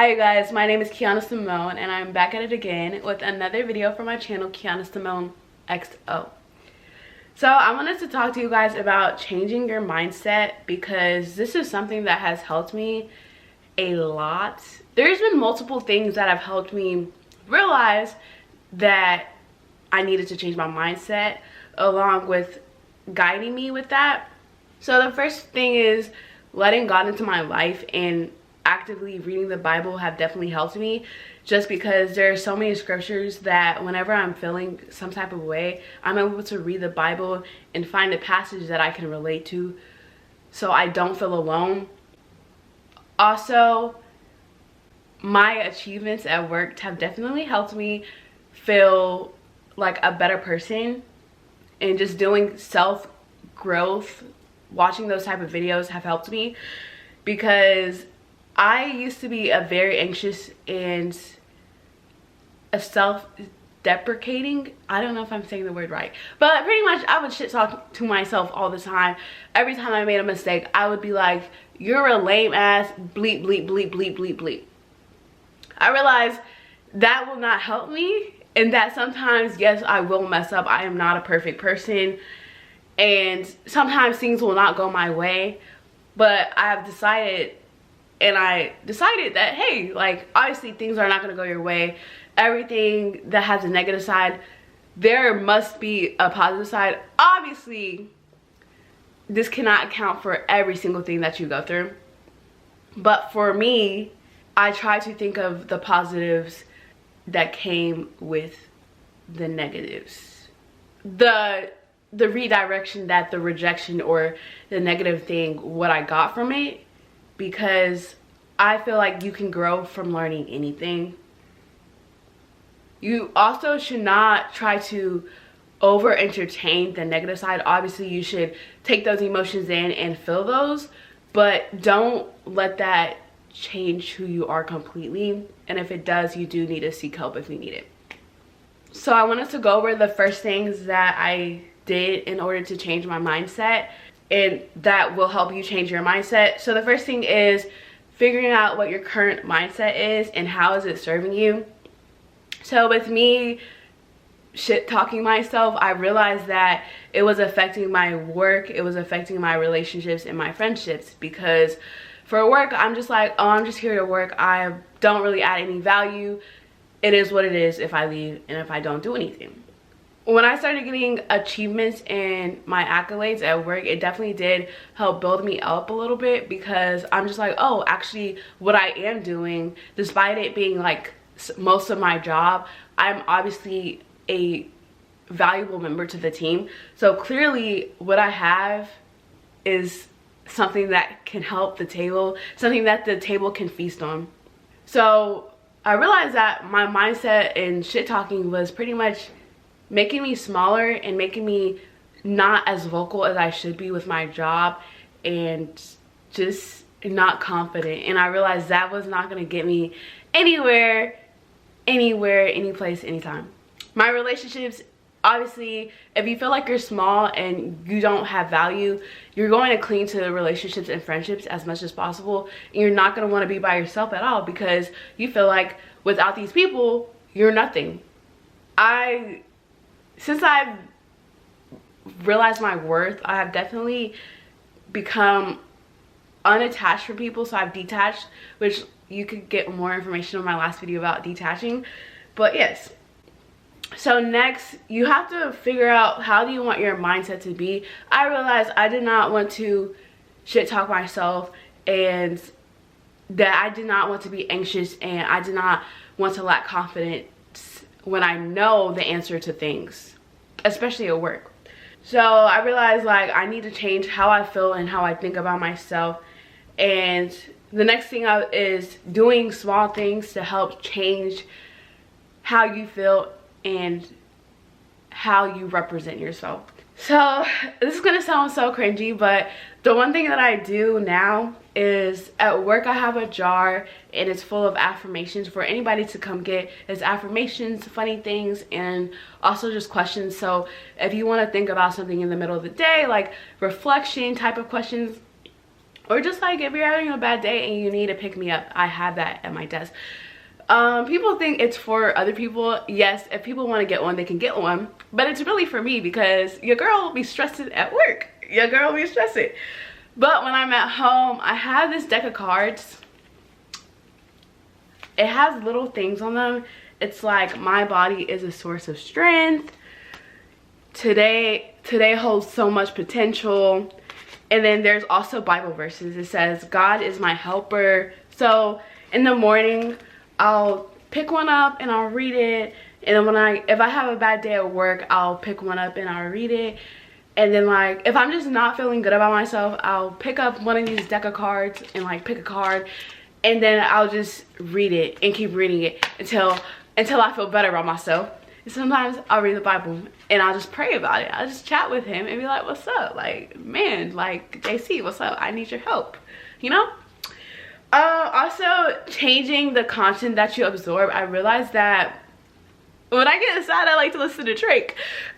Hi guys, my name is Kiana Simone and I'm back at it again with another video for my channel, Kiana Simone XO. So I wanted to talk to you guys about changing your mindset because this is something that has helped me a lot. There's been multiple things that have helped me realize that I needed to change my mindset, along with guiding me with that. So the first thing is letting God into my life, and actively reading the Bible have definitely helped me, just because there are so many scriptures that whenever I'm feeling some type of way, I'm able to read the Bible and find a passage that I can relate to so I don't feel alone. Also, my achievements at work have definitely helped me feel like a better person, and just doing self-growth, watching those type of videos have helped me, because I used to be a very anxious and a self-deprecating, I don't know if I'm saying the word right, but pretty much I would shit talk to myself all the time. Every time I made a mistake, I would be like, you're a lame ass, bleep, bleep, bleep, bleep, bleep, bleep. I realized that will not help me, and that sometimes, yes, I will mess up. I am not a perfect person, and sometimes things will not go my way, but I decided that, hey, like, obviously things are not going to go your way. Everything that has a negative side, there must be a positive side. Obviously, this cannot account for every single thing that you go through, but for me, I try to think of the positives that came with the negatives. The redirection that the rejection or the negative thing, what I got from it, because I feel like you can grow from learning anything. You also should not try to over entertain the negative side. Obviously, you should take those emotions in and feel those, but don't let that change who you are completely. And if it does, you do need to seek help if you need it. So I wanted to go over the first things that I did in order to change my mindset, and that will help you change your mindset. So the first thing is figuring out what your current mindset is and how is it serving you. So with me shit talking myself, I realized that it was affecting my work, it was affecting my relationships and my friendships, because for work, I'm just like, oh, I'm just here to work. I don't really add any value. It is what it is if I leave and if I don't do anything. When I started getting achievements and my accolades at work, it definitely did help build me up a little bit, because I'm just like, oh, actually what I am doing, despite it being like most of my job, I'm obviously a valuable member to the team. So clearly what I have is something that can help the table, something that the table can feast on. So I realized that my mindset in shit talking was pretty much making me smaller and making me not as vocal as I should be with my job, and just not confident. And I realized that was not going to get me anywhere, any place, anytime. My relationships, obviously, if you feel like you're small and you don't have value, you're going to cling to relationships and friendships as much as possible, and you're not going to want to be by yourself at all, because you feel like without these people, you're nothing. Since I've realized my worth, I have definitely become unattached from people. So I've detached, which you could get more information on my last video about detaching. But yes. So next, you have to figure out, how do you want your mindset to be? I realized I did not want to shit talk myself, and that I did not want to be anxious, and I did not want to lack confidence when I know the answer to things, especially at work. So I realized, like, I need to change how I feel and how I think about myself. And the next thing is doing small things to help change how you feel and how you represent yourself. So this is gonna sound so cringy, but the one thing that I do now is, at work I have a jar and it's full of affirmations for anybody to come get. It's affirmations, funny things, and also just questions. So if you want to think about something in the middle of the day, like reflection type of questions, Or just like if you're having a bad day and you need to pick me up, I have that at my desk. People think it's for other people. Yes, if people want to get one, they can get one, but it's really for me because your girl will be stressing at work. Your girl will be stressing. But when I'm at home, I have this deck of cards. It has little things on them. It's like, my body is a source of strength. Today holds so much potential. And then there's also Bible verses. It says, God is my helper. So in the morning, I'll pick one up and I'll read it. And then if I have a bad day at work, I'll pick one up and I'll read it. And then like, if I'm just not feeling good about myself, I'll pick up one of these deck of cards and like pick a card. And then I'll just read it and keep reading it until I feel better about myself. And sometimes I'll read the Bible and I'll just pray about it. I'll just chat with him and be like, what's up? Like, man, like, JC, what's up? I need your help, you know? Also, changing the content that you absorb. I realized that when I get sad, I like to listen to Drake.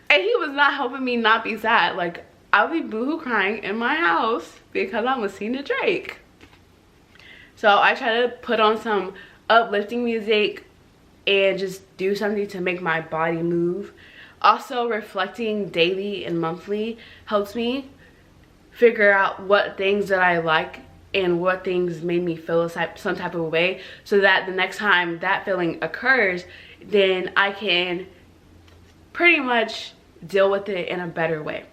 And he was not helping me not be sad. Like, I'll be boohoo crying in my house because I'm listening to Drake. So I try to put on some uplifting music and just do something to make my body move. Also, reflecting daily and monthly helps me figure out what things that I like and what things made me feel some type of way, so that the next time that feeling occurs, then I can pretty much deal with it in a better way.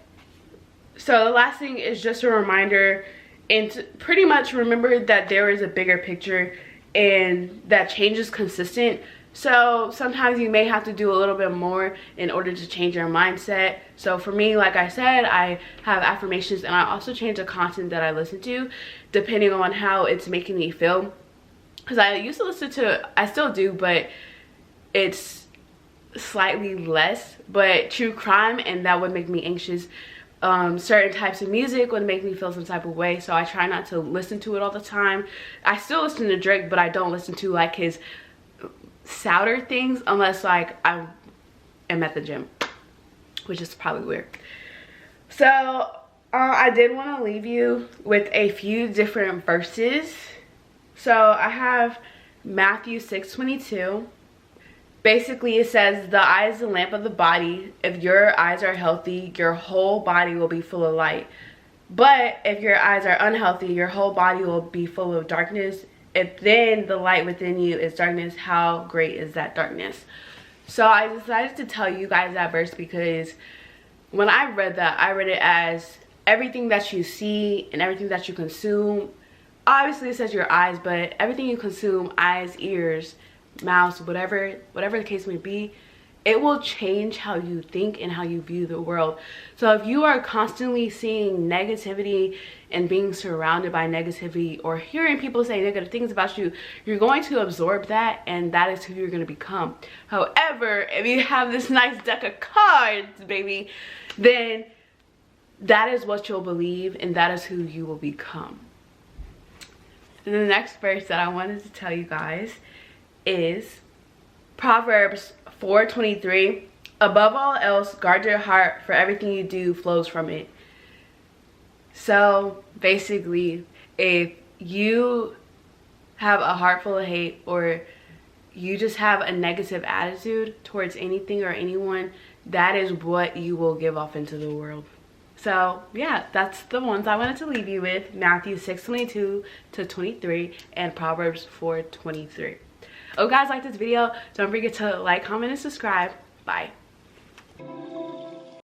So the last thing is just a reminder, and to pretty much remember that there is a bigger picture and that change is consistent. So sometimes you may have to do a little bit more in order to change your mindset. So for me, like I said, I have affirmations, and I also change the content that I listen to depending on how it's making me feel. Because I used to listen to, I still do, but it's slightly less, but true crime, and that would make me anxious. Certain types of music would make me feel some type of way, so I try not to listen to it all the time. I still listen to Drake, but I don't listen to like his sadder things unless like I am at the gym, which is probably weird. So I did want to leave you with a few different verses. So I have Matthew 6:22. Basically it says, the eye is the lamp of the body. If your eyes are healthy, your whole body will be full of light. But if your eyes are unhealthy, your whole body will be full of darkness. If then the light within you is darkness, how great is that darkness? So I decided to tell you guys that verse because when I read that, I read it as everything that you see and everything that you consume. Obviously it says your eyes, but everything you consume, eyes, ears, mouths, whatever the case may be, it will change how you think and how you view the world. So if you are constantly seeing negativity and being surrounded by negativity, or hearing people say negative things about you, you're going to absorb that, and that is who you're going to become. However, if you have this nice deck of cards, baby, then that is what you'll believe, and that is who you will become. And the next verse that I wanted to tell you guys is Proverbs 4:23. Above all else, guard your heart, for everything you do flows from it. So basically, if you have a heart full of hate, or you just have a negative attitude towards anything or anyone, that is what you will give off into the world. So yeah, that's the ones I wanted to leave you with. Matthew 6:22-23 and Proverbs 4:23. Oh, guys, like this video, don't forget to like, comment, and subscribe. Bye.